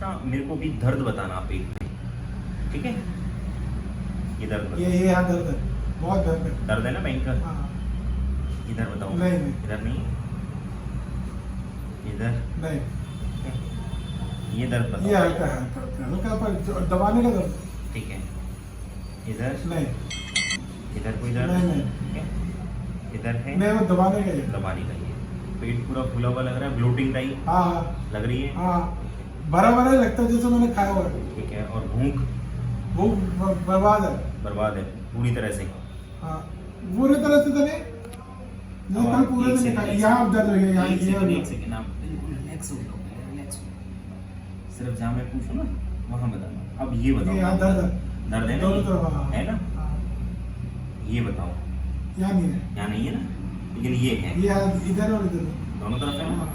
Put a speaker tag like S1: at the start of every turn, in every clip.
S1: ना मेरे को भी दर्द बताना पेट में, ठीक है? ये दर्द बताओ।
S2: ये यहाँ दर्द है, बहुत दर्द है।
S1: दर्द है ना भयंकर?
S2: हाँ।
S1: इधर बताओ।
S2: नहीं नहीं
S1: इधर नहीं, इधर
S2: नहीं,
S1: ये दर्द बताओ।
S2: ये हल्का है, हल्का पर दबाने का दर्द।
S1: ठीक है, इधर
S2: नहीं
S1: इधर कोई दर्द
S2: नहीं नहीं
S1: ठीक है? इधर है
S2: नहीं, वो दबाने का ही है।
S1: दबाने का ही है। पेट पूरा फूला हुआ लग रहा है, ब्लोटिंग टाइप
S2: हाँ हाँ
S1: लग रही है,
S2: हाँ, भरा भरा ही लगता है जैसे मैंने खाया हुआ है।
S1: ठीक है? और भूख
S2: वो बर्बाद है।
S1: बर्बाद है पूरी तरह से।
S2: हाँ, पूरी तरह से तो नहीं, नहीं कल पूरे दिन नहीं खाया। यहाँ दर्द हो गया, यहाँ
S1: एक
S2: ये
S1: सेकंड आप बिल्कुल रिलैक्स हो जाओ, रिलैक्स हो। सिर्फ जहाँ मैं पूछूं ना वहाँ बताना। अब ये बताओ,
S2: यहाँ दर्द है,
S1: दर्द है ना?
S2: दोनों तरफ। हाँ
S1: है ना?
S2: हाँ,
S1: ये बताओ,
S2: यहाँ नहीं है,
S1: यहाँ नहीं है ना, लेकिन ये है
S2: ये इधर और इधर।
S1: दोनों तरफ है ना?
S2: हाँ,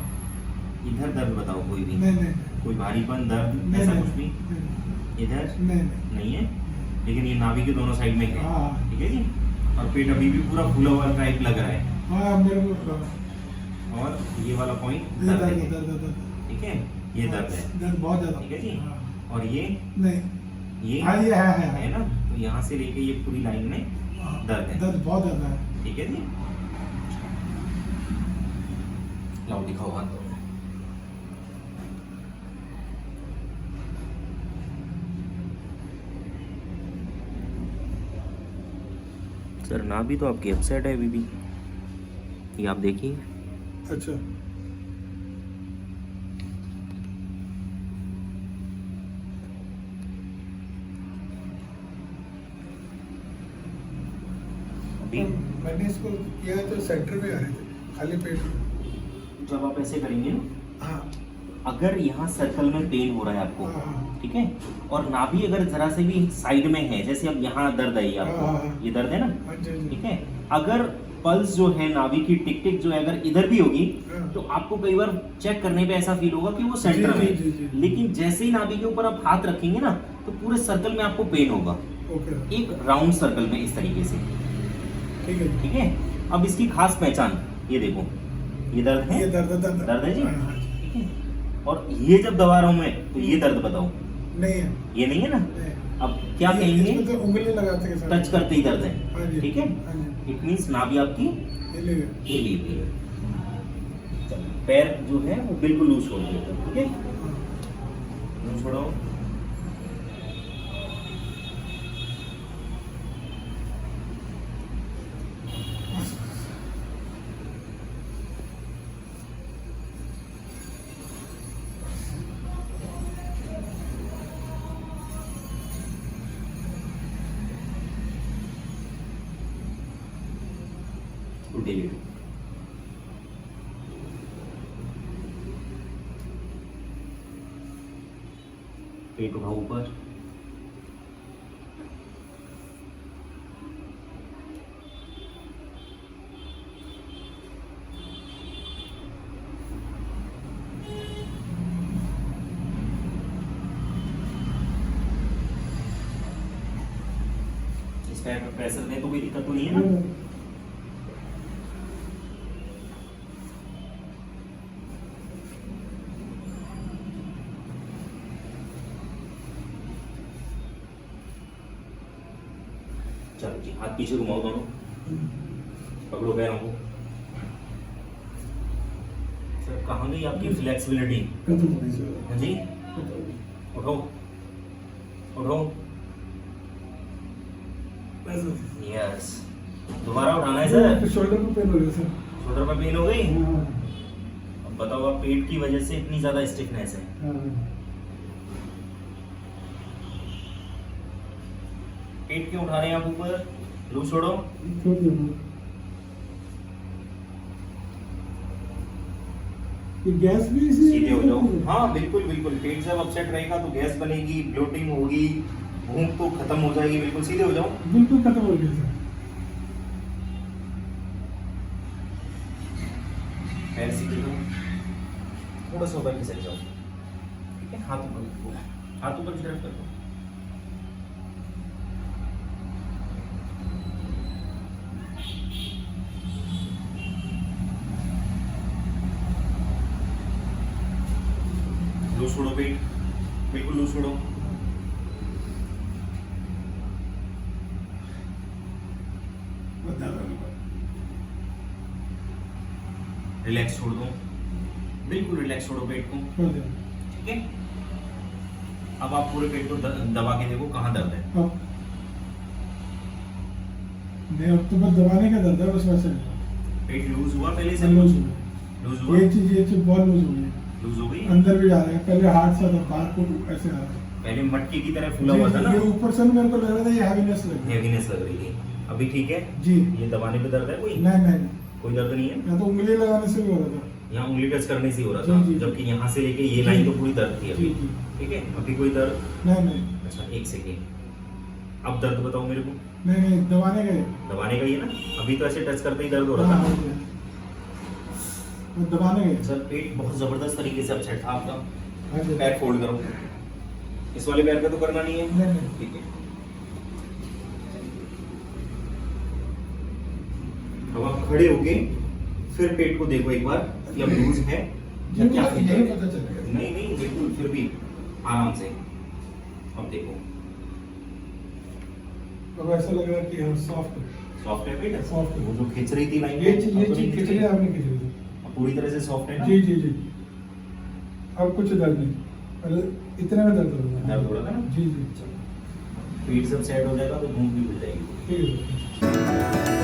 S1: इधर दर्द बताओ कोई भी,
S2: नहीं नहीं
S1: कोई भारीपन दर्द
S2: नहीं
S1: ऐसा
S2: नहीं
S1: कुछ भी
S2: नहीं
S1: इधर
S2: नहीं
S1: नहीं है, लेकिन ये नाभि के दोनों साइड में है,
S2: हाँ
S1: ठीक है जी? और पेट अभी भी पूरा फूला हुआ टाइप लग रहा है,
S2: हाँ, मेरे को
S1: और ये वाला पॉइंट
S2: ये
S1: दर्द
S2: दर्द
S1: है,
S2: दर्द दर्द
S1: ठीक है? ये दर्द है,
S2: दर्द बहुत ज्यादा।
S1: ठीक है जी?
S2: हाँ,
S1: और ये
S2: नहीं हाँ, ये
S1: है ना? तो यहाँ से लेके ये पूरी लाइन में
S2: हाँ,
S1: दर्द है,
S2: दर्द बहुत ज्यादा है।
S1: ठीक है जी? लाओ दिखाओ हाथ। सर नाभि तो आपकी अपसेट है अभी भी, ये आप देखिए।
S2: अच्छा,
S1: अभी
S2: मैंने इसको किया तो सेंटर में आ रहे थे, खाली पेट में।
S1: जब आप ऐसे करेंगे ना,
S2: हाँ
S1: अगर यहाँ सर्कल में पेन हो रहा है आपको,
S2: हाँ
S1: ठीक है? और नाभि अगर जरा से भी साइड में है, जैसे अब यहाँ दर्द है ये
S2: हाँ,
S1: आपको,
S2: हाँ।
S1: ये दर्द है ना,
S2: हाँ जी जी।
S1: ठीक है? अगर पल्स जो है नाभि की टिक टिक जो है अगर इधर भी होगी
S2: हाँ।
S1: तो आपको कई बार चेक करने पे ऐसा फील होगा कि वो सेंटर
S2: जी,
S1: में
S2: जी, जी,
S1: है,
S2: जी।
S1: लेकिन जैसे ही नाभि के ऊपर आप हाथ रखेंगे ना तो पूरे सर्कल में आपको पेन होगा,
S2: ओके
S1: एक राउंड सर्कल में इस तरीके से,
S2: ठीक है।
S1: ठीक है? अब इसकी खास पहचान ये देखो, ये दर्द है,
S2: ये दर्द दर्द
S1: दर्द है जी,
S2: हाँ, हाँ,
S1: ठीक है? और ये जब दबा रहा हूं मैं तो ये दर्द बताओ,
S2: नहीं है
S1: ये नहीं है ना?
S2: नहीं।
S1: अब क्या
S2: ये-
S1: कहेंगे?
S2: इसमें तो उंगली लगाते हैं साथ।
S1: टच करते ही दर्द
S2: हाँ
S1: है,
S2: जी,
S1: ठीक है?
S2: हाँ जी,
S1: इट मीन्स नाभि आपकी
S2: ये ले गए।
S1: हिली हुई है। चलो, पैर जो है वो बिल्कुल लूज छोड़ देते हैं, ठीक है? लूज छोड़ो। उल्टे लेटो। पेट उठाओ ऊपर, इस पैर पर प्रेशर दें तो कोई दिक्कत तो नहीं है ना? चलो जी, हाथ पीछे घुमाओ दोनों, पकड़ो पैरों को। सर कहाँ गई आपकी फ्लेक्सिबिलिटी? हाँ जी, उठो उठो, यस, दोबारा उठाना है सर।
S2: शोल्डर को पेन हो रही है सर।
S1: शोल्डर पर पेन हो गई?
S2: हाँ,
S1: अब बताओ, आप पेट की वजह से इतनी ज्यादा स्टिफनेस है,
S2: हाँ।
S1: पेट क्यों उठा रहे हैं आप ऊपर? लूज छोड़ो,
S2: छोड़ दो। ये गैस भी इसी
S1: सीधे हो जाओ। हाँ बिल्कुल बिल्कुल, पेट जब अपसेट रहेगा तो गैस बनेगी, ब्लोटिंग होगी, भूख तो खत्म हो जाएगी, बिल्कुल सीधे हो जाओ।
S2: बिल्कुल खत्म हो गया सर।
S1: पैर सीधे करो, थोड़ा सा ऊपर की साइड जाओ, ठीक है? हाथ ऊपर, हाथ ऊपर की तरफ करो। लूज छोड़ो पेट, बिल्कुल लूज छोड़ो। रिलैक्स छोड़ दो, बिल्कुल रिलैक्स छोड़ो पेट को, ठीक है। अब आप पूरे पेट को दबा के देखो कहाँ दर्द है।
S2: नहीं, अब तो बस दबाने का दर्द है, बस वैसे
S1: पेट लूज हुआ पहले से?
S2: लूज
S1: लूज
S2: हुआ।
S1: हुआ,
S2: ये चीज बहुत लूज हो गई,
S1: लूज हो गई।
S2: अंदर भी जा रहा है। पहले हाथ से था, बाहर को ऐसे आ रहा है।
S1: पहले मटके की तरह फूला हुआ था ना,
S2: ये ऊपर से मेरे को लग रहा था ये हैवीनेस लग रही है।
S1: हेवीनेस लग रही थी। अभी ठीक है
S2: जी।
S1: ये दबाने पे दर्द है कोई?
S2: नहीं नहीं,
S1: कोई दर्द नहीं है।
S2: या तो उंगली लगाने से भी हो रहा था।
S1: यहाँ उंगली टच करने से हो रहा
S2: जी,
S1: था,
S2: जी।
S1: जबकि यहाँ से लेके ये
S2: जी।
S1: लाइन तो पूरी दर्द थी अभी,
S2: जी, जी।
S1: ठीक है। अभी कोई दर्द
S2: नहीं नहीं
S1: अच्छा, एक सेकेंड। अब दर्द बताओ मेरे को।
S2: नहीं नहीं, दबाने का ही।
S1: दबाने का ही है ना? अभी तो ऐसे टच करते ही दर्द हो रहा
S2: हाँ,
S1: था।
S2: वो दबाने का ही।
S1: सर पेट बहुत जबरदस्त तरीके से अपसेट था आपका।
S2: हाँ जी।
S1: पैर फोल्ड करो, इस वाले पैर का तो करना नहीं है,
S2: नहीं नहीं,
S1: ठीक है। अब आप खड़े होके फिर पेट को देखो एक बार कि अब लूज है या क्या
S2: यही
S1: फील
S2: पता चलेगा।
S1: नहीं नहीं बिल्कुल, फिर भी आराम से अब देखो।
S2: अब ऐसा लग रहा है कि हाँ सॉफ्ट है।
S1: सॉफ्ट है पेट?
S2: सॉफ्ट है।
S1: वो जो खींच रही थी लाइन,
S2: ये चीज खिंच रही है, आपने खिंच रही है।
S1: अब पूरी तरह से सॉफ्ट है ना?
S2: जी जी जी। अब कुछ दर्द नहीं, पहले इतने में दर्द हो रहा
S1: दर्द हो रहा था ना?
S2: जी जी।
S1: पेट सब सेट हो जाएगा तो भूख भी खुल जाएगी।
S2: ठीक है।